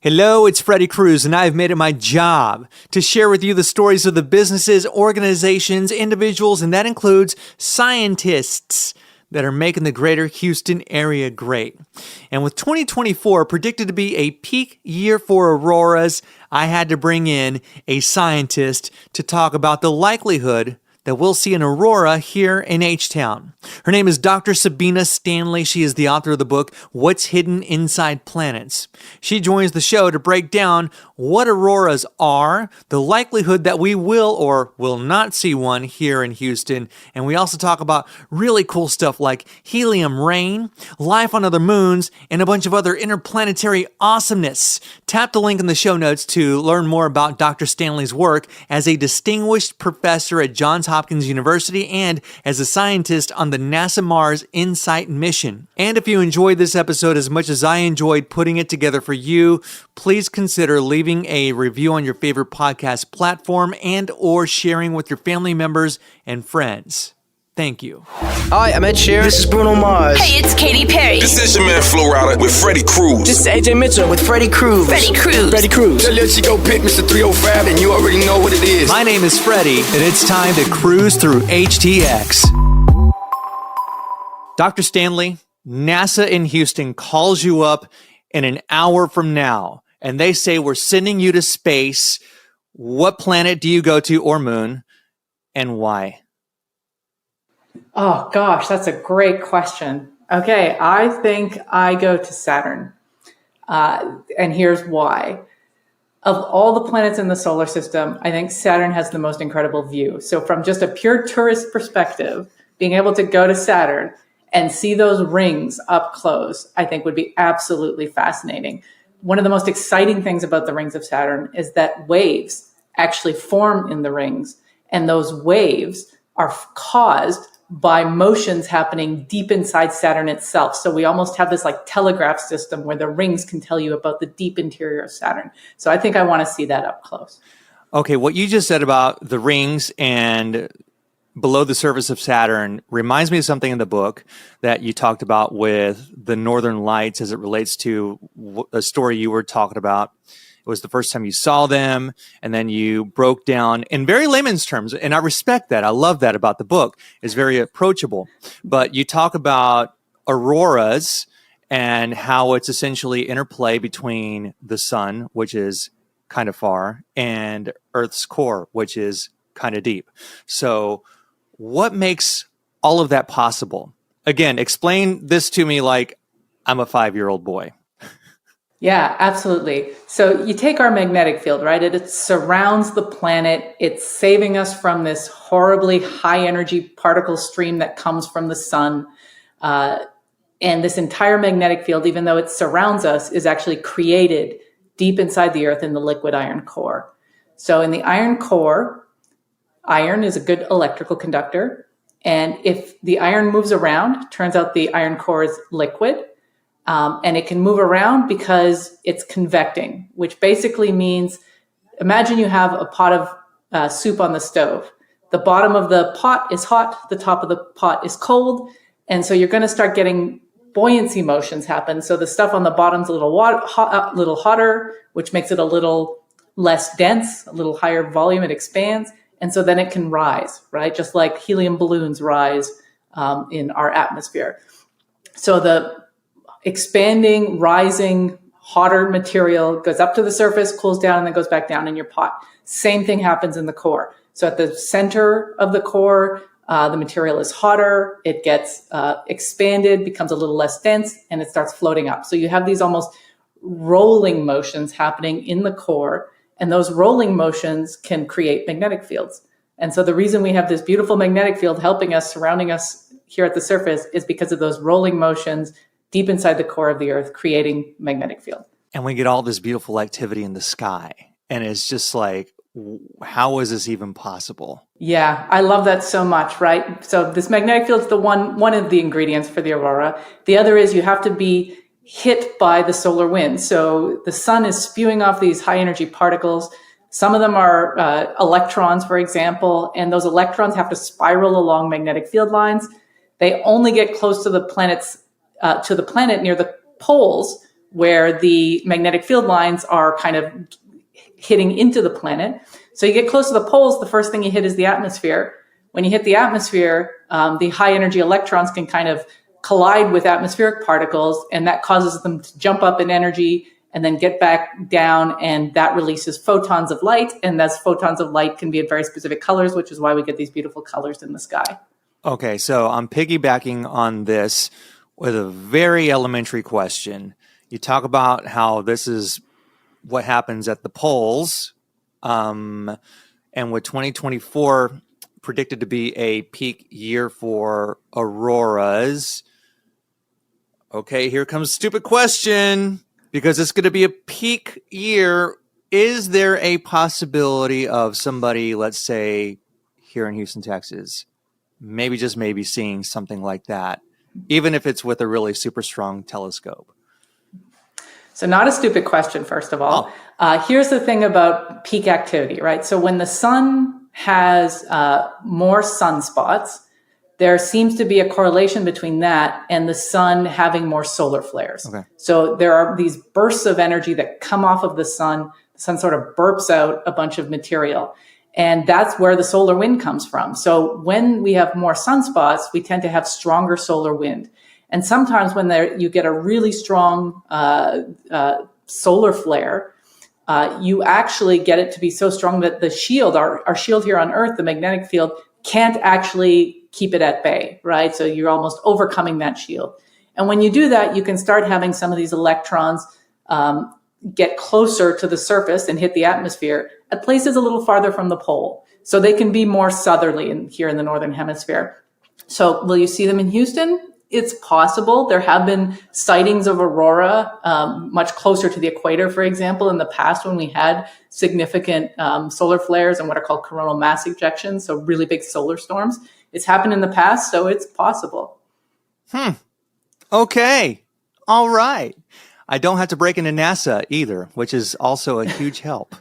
Hello, it's Freddie Cruz, and I've made it my job to share with you the stories of the businesses, organizations, individuals, and that includes scientists that are making the greater Houston area great. And with 2024 predicted to be a peak year for auroras, I had to bring in a scientist to talk about the likelihood that we'll see an aurora here in H-Town. Her name is Dr. Sabina Stanley. She is the author of the book, What's Hidden Inside Planets. She joins the show to break down what auroras are, the likelihood that we will or will not see one here in Houston, and we also talk about really cool stuff like helium rain, life on other moons, and a bunch of other interplanetary awesomeness. Tap the link in the show notes to learn more about Dr. Stanley's work as a distinguished professor at Johns Hopkins University and as a scientist on the NASA Mars InSight mission. And if you enjoyed this episode as much as I enjoyed putting it together for you, please consider leaving a review on your favorite podcast platform and or sharing with your family members and friends. Thank you. Hi, I'm Ed Sheeran. This is Bruno Mars. Hey, it's Katy Perry. This is your man Flo Rida with Freddie Cruz. This is AJ Mitchell with Freddie Cruz. Freddie Cruz. Freddie Cruz. Tell your Chico pick Mr. 305 and you already know what it is. My name is Freddie, and it's time to cruise through HTX. Dr. Stanley, NASA in Houston calls you up in an hour from now, and they say, we're sending you to space. What planet do you go to or moon, and why? Oh, gosh, that's a great question. Okay, I think I go to Saturn. And here's why. Of all the planets in the solar system, I think Saturn has the most incredible view. So from just a pure tourist perspective, being able to go to Saturn and see those rings up close, I think would be absolutely fascinating. One of the most exciting things about the rings of Saturn is that waves actually form in the rings, and those waves are caused by motions happening deep inside Saturn itself. So we almost have this like telegraph system where the rings can tell you about the deep interior of Saturn. So I think I want to see that up close. Okay, what you just said about the rings and below the surface of Saturn reminds me of something in the book that you talked about with the Northern Lights as it relates to a story you were talking about. It was the first time you saw them, and then you broke down in very layman's terms, and I respect that. I love that about the book. It's very approachable. But you talk about auroras and how it's essentially interplay between the sun, which is kind of far, and Earth's core, which is kind of deep. So what makes all of that possible? Again, explain this to me like I'm a 5-year-old boy. Yeah, absolutely. So you take our magnetic field, right? It surrounds the planet. It's saving us from this horribly high energy particle stream that comes from the sun. And this entire magnetic field, even though it surrounds us, is actually created deep inside the Earth in the liquid iron core. So in the iron core, iron is a good electrical conductor. And if the iron moves around, turns out the iron core is liquid. And it can move around because it's convecting, which basically means, imagine you have a pot of soup on the stove. The bottom of the pot is hot, the top of the pot is cold, and so you're going to start getting buoyancy motions happen. So the stuff on the bottom's a little hotter, which makes it a little less dense, a little higher volume, it expands, and so then it can rise, right? Just like helium balloons rise in our atmosphere. So the expanding, rising, hotter material goes up to the surface, cools down, and then goes back down in your pot. Same thing happens in the core. So at the center of the core, the material is hotter, it gets expanded, becomes a little less dense, and it starts floating up. So you have these almost rolling motions happening in the core, and those rolling motions can create magnetic fields. And so the reason we have this beautiful magnetic field helping us, surrounding us here at the surface, is because of those rolling motions deep inside the core of the Earth, creating magnetic field. And we get all this beautiful activity in the sky. And it's just like, how is this even possible? Yeah, I love that so much, right? So this magnetic field is the one of the ingredients for the aurora. The other is you have to be hit by the solar wind. So the sun is spewing off these high energy particles. Some of them are electrons, for example, and those electrons have to spiral along magnetic field lines. They only get close to the planet near the poles where the magnetic field lines are kind of hitting into the planet. So you get close to the poles, the first thing you hit is the atmosphere. When you hit the atmosphere, the high energy electrons can kind of collide with atmospheric particles, and that causes them to jump up in energy and then get back down, and that releases photons of light. And those photons of light can be in very specific colors, which is why we get these beautiful colors in the sky. Okay, so I'm piggybacking on this with a very elementary question. You talk about how this is what happens at the poles, and with 2024 predicted to be a peak year for auroras. Okay, here comes a stupid question, because it's going to be a peak year. Is there a possibility of somebody, let's say here in Houston, Texas, maybe just maybe seeing something like that, even if it's with a really super strong telescope? So not a stupid question, first of all. Here's the thing about peak activity, right? So when the sun has more sunspots, there seems to be a correlation between that and the sun having more solar flares. Okay. So there are these bursts of energy that come off of the sun. The sun sort of burps out a bunch of material. And that's where the solar wind comes from. So when we have more sunspots, we tend to have stronger solar wind. And sometimes when you get a really strong solar flare, you actually get it to be so strong that the shield, our shield here on Earth, the magnetic field, can't actually keep it at bay, right? So you're almost overcoming that shield. And when you do that, you can start having some of these electrons get closer to the surface and hit the atmosphere at places a little farther from the pole. So they can be more southerly here in the Northern Hemisphere. So will you see them in Houston? It's possible. There have been sightings of aurora much closer to the equator, for example, in the past when we had significant solar flares and what are called coronal mass ejections, so really big solar storms. It's happened in the past, so it's possible. Okay. All right. I don't have to break into NASA either, which is also a huge help.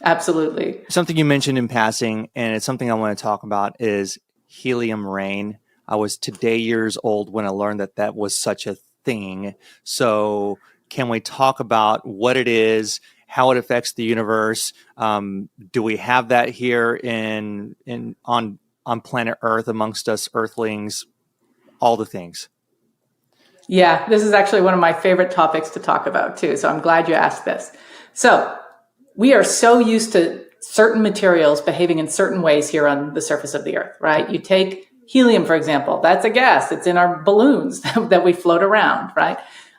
Absolutely. Something you mentioned in passing, and it's something I want to talk about, is helium rain. I was today years old when I learned that that was such a thing. So can we talk about what it is, how it affects the universe? Do we have that here on planet Earth amongst us Earthlings? All the things. Yeah, this is actually one of my favorite topics to talk about too. So I'm glad you asked this. So we are so used to certain materials behaving in certain ways here on the surface of the Earth, right? You take helium, for example, that's a gas. It's in our balloons that we float around, right?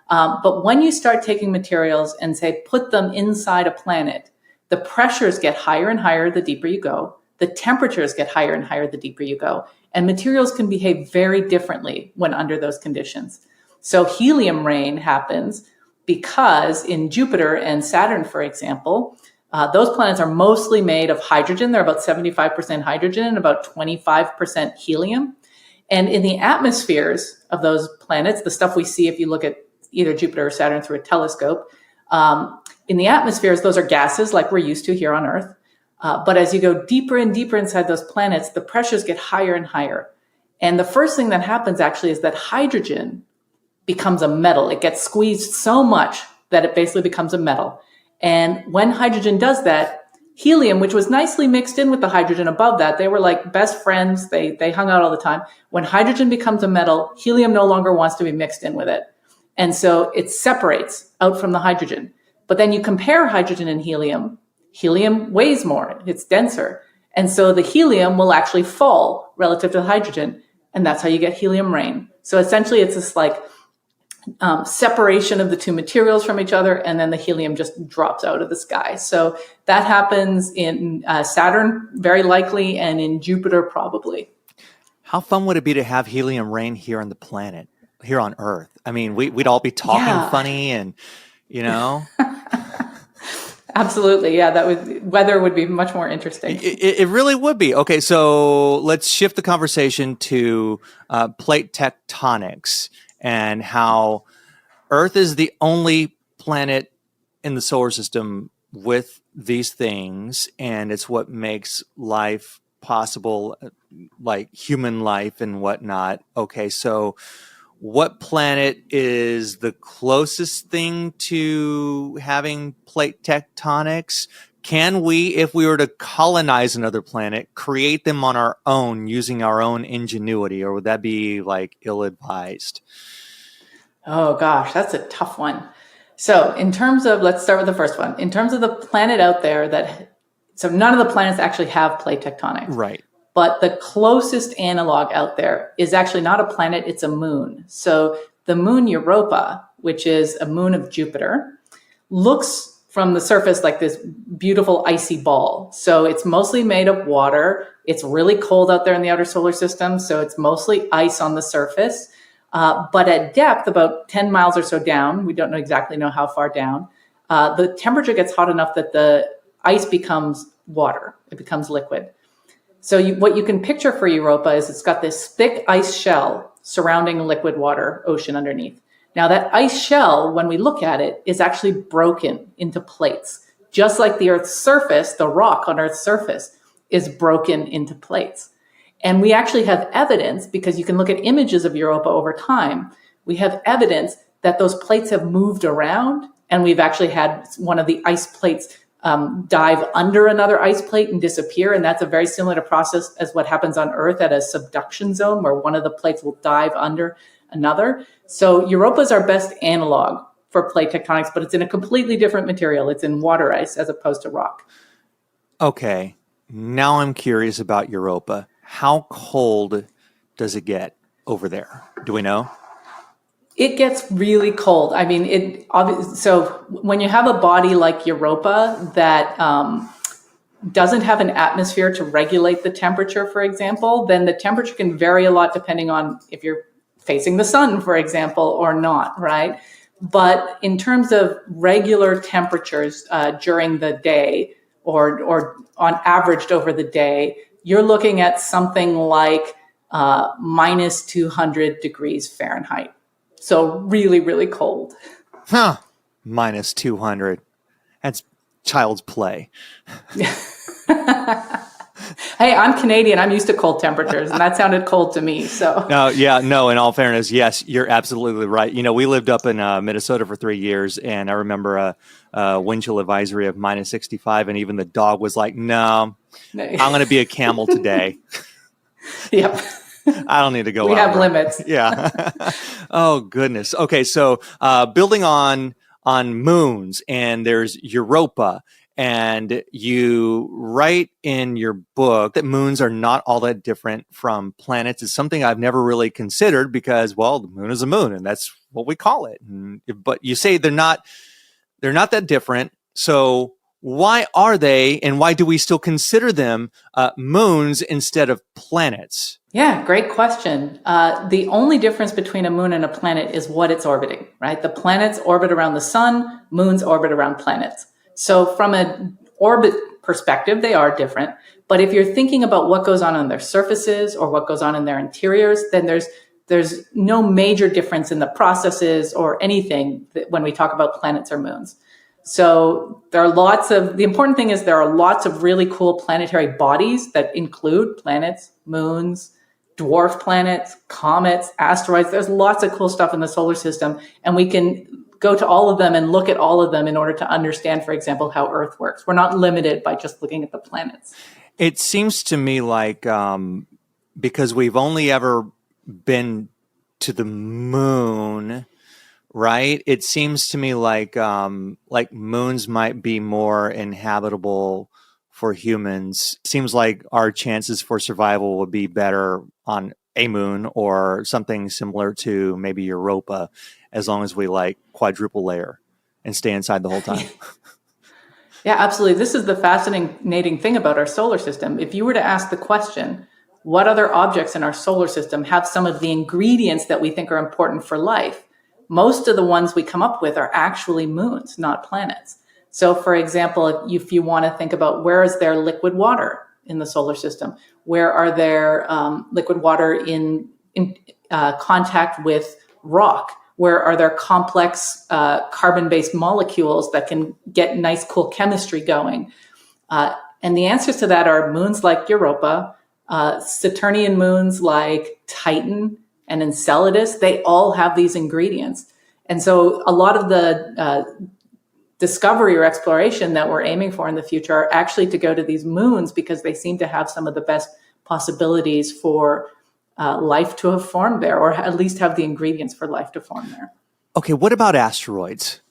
But when you start taking materials and say, put them inside a planet, the pressures get higher and higher the deeper you go. The temperatures get higher and higher the deeper you go. And materials can behave very differently when under those conditions. So helium rain happens because in Jupiter and Saturn, for example, those planets are mostly made of hydrogen. They're about 75% hydrogen and about 25% helium. And in the atmospheres of those planets, the stuff we see if you look at either Jupiter or Saturn through a telescope, in the atmospheres, those are gases like we're used to here on Earth. But as you go deeper and deeper inside those planets, the pressures get higher and higher. And the first thing that happens actually is that hydrogen becomes a metal. It gets squeezed so much that it basically becomes a metal. And when hydrogen does that, helium, which was nicely mixed in with the hydrogen above that, they were like best friends. They hung out all the time. When hydrogen becomes a metal, helium no longer wants to be mixed in with it. And so it separates out from the hydrogen. But then you compare hydrogen and helium weighs more, it's denser. And so the helium will actually fall relative to the hydrogen. And that's how you get helium rain. So essentially it's this like separation of the two materials from each other, and then the helium just drops out of the sky. So that happens in Saturn, very likely, and in Jupiter, probably. How fun would it be to have helium rain here on the planet, here on Earth? I mean, we'd all be talking funny and, you know. Absolutely. Yeah, weather would be much more interesting. It really would be. Okay, so let's shift the conversation to plate tectonics and how Earth is the only planet in the solar system with these things, and it's what makes life possible, like human life and whatnot. Okay, so what planet is the closest thing to having plate tectonics? Can we, if we were to colonize another planet, create them on our own using our own ingenuity, or would that be like ill-advised? Oh gosh, that's a tough one. So in terms of, let's start with the first one. In terms of the planet out there so none of the planets actually have plate tectonics. Right. But the closest analog out there is actually not a planet, it's a moon. So the moon Europa, which is a moon of Jupiter, looks from the surface like this beautiful icy ball. So it's mostly made of water. It's really cold out there in the outer solar system, so it's mostly ice on the surface. But at depth, about 10 miles or so down, we don't exactly know how far down, the temperature gets hot enough that the ice becomes water. It becomes liquid. So what you can picture for Europa is it's got this thick ice shell surrounding a liquid water ocean underneath. Now that ice shell, when we look at it, is actually broken into plates. Just like the Earth's surface, the rock on Earth's surface is broken into plates. And we actually have evidence, because you can look at images of Europa over time, we have evidence that those plates have moved around, and we've actually had one of the ice plates dive under another ice plate and disappear. And that's a very similar process as what happens on Earth at a subduction zone, where one of the plates will dive under another. So Europa is our best analog for plate tectonics, but it's in a completely different material. It's in water ice as opposed to rock. Okay, now I'm curious about Europa. How cold does it get over there? Do we know? It gets really cold. I mean, so when you have a body like Europa that doesn't have an atmosphere to regulate the temperature, for example, then the temperature can vary a lot depending on if you're facing the sun, for example, or not, right? But in terms of regular temperatures during the day or on averaged over the day, you're looking at something like minus 200 degrees Fahrenheit. So really, really cold. Huh. Minus 200. That's child's play. Hey, I'm Canadian. I'm used to cold temperatures, and that sounded cold to me. So No, in all fairness, yes, you're absolutely right. You know, we lived up in Minnesota for 3 years, and I remember a wind chill advisory of minus 65, and even the dog was like, no, I'm going to be a camel today. Yep. I don't need to go We out. have limits. Yeah. Oh, goodness. Okay, so building on moons, and there's Europa. And you write in your book that moons are not all that different from planets. It's something I've never really considered because, well, the moon is a moon, and that's what we call it. But you say they're not that different. So why are they, and why do we still consider them moons instead of planets? Yeah, great question. The only difference between a moon and a planet is what it's orbiting, right? The planets orbit around the sun, moons orbit around planets. So from an orbit perspective, they are different. But if you're thinking about what goes on their surfaces or what goes on in their interiors, then there's no major difference in the processes or anything when we talk about planets or moons. So the important thing is there are lots of really cool planetary bodies that include planets, moons, dwarf planets, comets, asteroids. There's lots of cool stuff in the solar system, and we can go to all of them and look at all of them in order to understand, for example, how Earth works. We're not limited by just looking at the planets. It seems to me like because we've only ever been to the moon, right? It seems to me like moons might be more inhabitable for humans. Seems like our chances for survival would be better on a moon or something similar to maybe Europa, as long as we quadruple layer and stay inside the whole time. Yeah, absolutely. This is the fascinating thing about our solar system. If you were to ask the question, what other objects in our solar system have some of the ingredients that we think are important for life? Most of the ones we come up with are actually moons, not planets. So for example, if you want to think about where is there liquid water in the solar system, where are there liquid water in contact with rock, where are there complex carbon-based molecules that can get nice, cool chemistry going? And the answers to that are moons like Europa, Saturnian moons like Titan and Enceladus, they all have these ingredients. And so a lot of the discovery or exploration that we're aiming for in the future are actually to go to these moons because they seem to have some of the best possibilities for life to have formed there, or at least have the ingredients for life to form there. Okay, what about asteroids?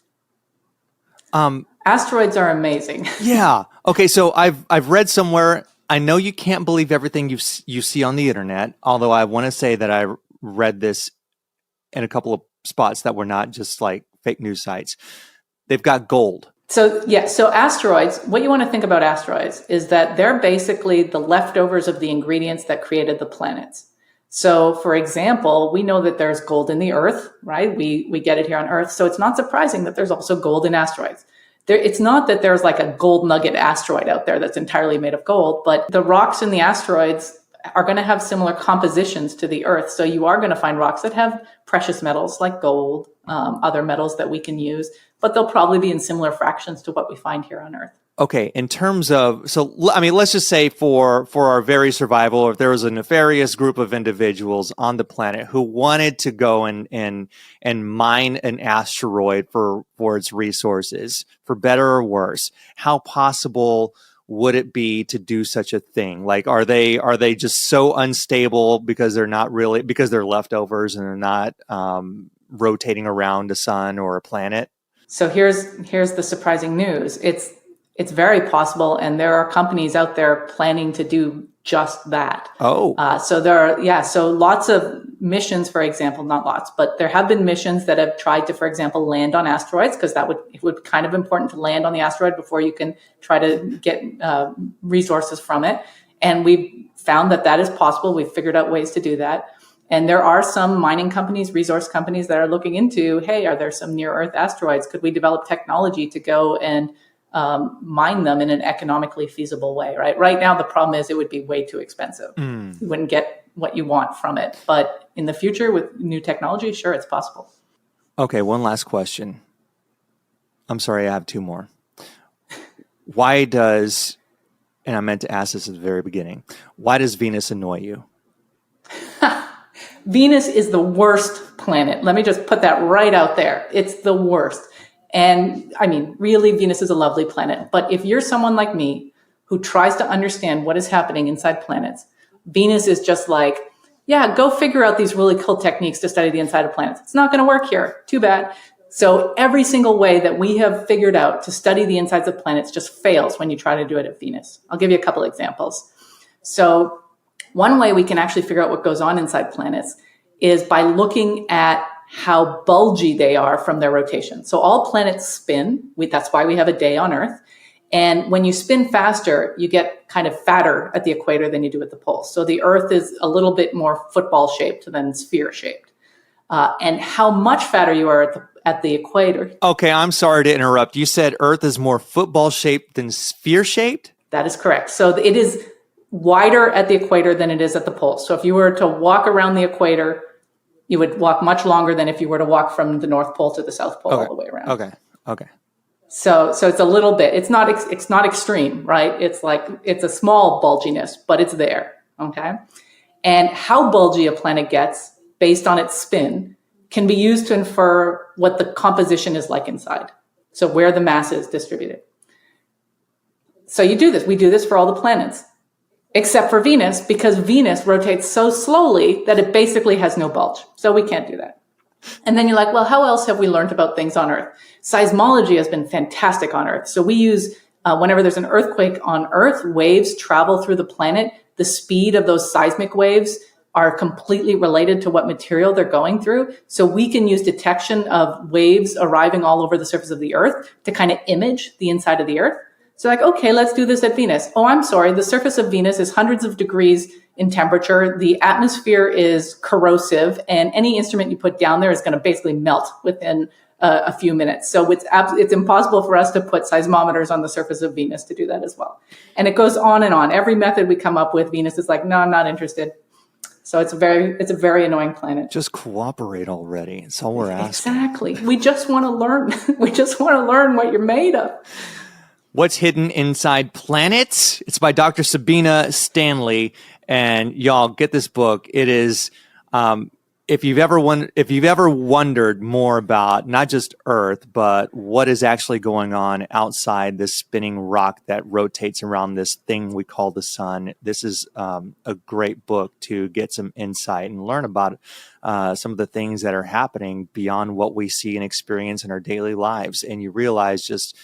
Asteroids are amazing. Yeah. Okay, so I've read somewhere, I know you can't believe everything you see on the internet, although I want to say that I read this in a couple of spots that were not just like fake news sites. They've got gold. So asteroids, what you want to think about asteroids is that they're basically the leftovers of the ingredients that created the planets. So for example, we know that there's gold in the Earth, right? We get it here on Earth. So it's not surprising that there's also gold in asteroids. It's not that there's like a gold nugget asteroid out there that's entirely made of gold, but the rocks in the asteroids are going to have similar compositions to the Earth. So you are going to find rocks that have precious metals like gold, other metals that we can use, but they'll probably be in similar fractions to what we find here on Earth. Okay, in terms of, let's just say for our very survival, if there was a nefarious group of individuals on the planet who wanted to go and mine an asteroid for its resources, for better or worse, how possible would it be to do such a thing? Like, are they just so unstable because they're leftovers and they're not rotating around a sun or a planet? So here's the surprising news. It's very possible, and there are companies out there planning to do just that. So lots of missions, for example, not lots, but there have been missions that have tried to, for example, land on asteroids, because it would kind of important to land on the asteroid before you can try to get resources from it. And we've found that is possible. We've figured out ways to do that. And there are some mining companies, resource companies that are looking into, hey, are there some near-Earth asteroids? Could we develop technology to go and mine them in an economically feasible way, right? Right now, the problem is it would be way too expensive. You wouldn't get what you want from it. But in the future, with new technology, sure, it's possible. Okay, one last question. I'm sorry, I have two more. Why does, and I meant to ask this at the very beginning, why does Venus annoy you? Venus is the worst planet. Let me just put that right out there. It's the worst. And I mean, really, Venus is a lovely planet. But if you're someone like me who tries to understand what is happening inside planets, Venus is just like, yeah, go figure out these really cool techniques to study the inside of planets. It's not going to work here. Too bad. So every single way that we have figured out to study the insides of planets just fails when you try to do it at Venus. I'll give you a couple examples. So one way we can actually figure out what goes on inside planets is by looking at how bulgy they are from their rotation. So all planets spin. That's why we have a day on Earth. And when you spin faster, you get kind of fatter at the equator than you do at the poles. So the Earth is a little bit more football shaped than sphere shaped. And how much fatter you are at the equator. Okay, I'm sorry to interrupt. You said Earth is more football shaped than sphere shaped? That is correct. So it is wider at the equator than it is at the poles. So if you were to walk around the equator, you would walk much longer than if you were to walk from the North Pole to the South Pole all the way around. Okay. So it's a little bit, it's not extreme, right? It's a small bulginess, but it's there, okay? And how bulgy a planet gets based on its spin can be used to infer what the composition is like inside. So where the mass is distributed. So we do this for all the planets, except for Venus, because Venus rotates so slowly that it basically has no bulge. So we can't do that. And then you're like, well, how else have we learned about things on Earth? Seismology has been fantastic on Earth. So we use, whenever there's an earthquake on Earth, waves travel through the planet. The speed of those seismic waves are completely related to what material they're going through. So we can use detection of waves arriving all over the surface of the Earth to kind of image the inside of the Earth. So like, okay, let's do this at Venus. Oh, I'm sorry. The surface of Venus is hundreds of degrees in temperature. The atmosphere is corrosive, and any instrument you put down there is going to basically melt within a few minutes. So it's impossible for us to put seismometers on the surface of Venus to do that as well. And it goes on and on. Every method we come up with, Venus is like, no, I'm not interested. So it's a very annoying planet. Just cooperate already. That's all we're asking. Exactly. We just want to learn. We just want to learn what you're made of. What's Hidden Inside Planets? It's by Dr. Sabina Stanley. And y'all, get this book. It is if you've ever wondered more about not just Earth, but what is actually going on outside this spinning rock that rotates around this thing we call the sun, this is a great book to get some insight and learn about some of the things that are happening beyond what we see and experience in our daily lives. And you realize just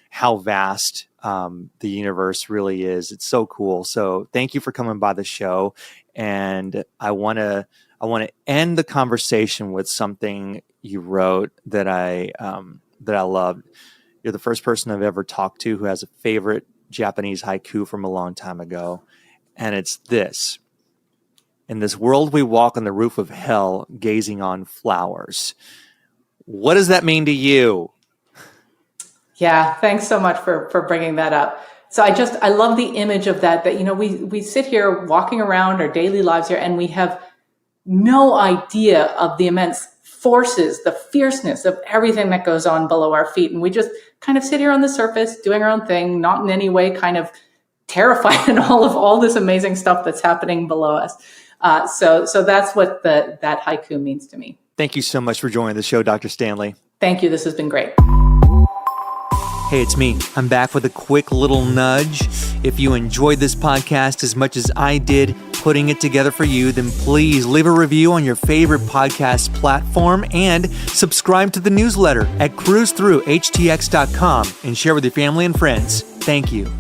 how vast the universe really is. It's so cool. So thank you for coming by the show. And I want to end the conversation with something you wrote that I loved. You're the first person I've ever talked to who has a favorite Japanese haiku from a long time ago. And it's this: in this world we walk on the roof of hell, gazing on flowers. What does that mean to you? Yeah, thanks so much for bringing that up. So I love the image of that, we sit here walking around our daily lives here and we have no idea of the immense forces, the fierceness of everything that goes on below our feet. And we just kind of sit here on the surface doing our own thing, not in any way kind of terrified in all this amazing stuff that's happening below us. So that's what that haiku means to me. Thank you so much for joining the show, Dr. Stanley. Thank you. This has been great. Hey, it's me. I'm back with a quick little nudge. If you enjoyed this podcast as much as I did putting it together for you, then please leave a review on your favorite podcast platform and subscribe to the newsletter at cruisethroughhtx.com and share with your family and friends. Thank you.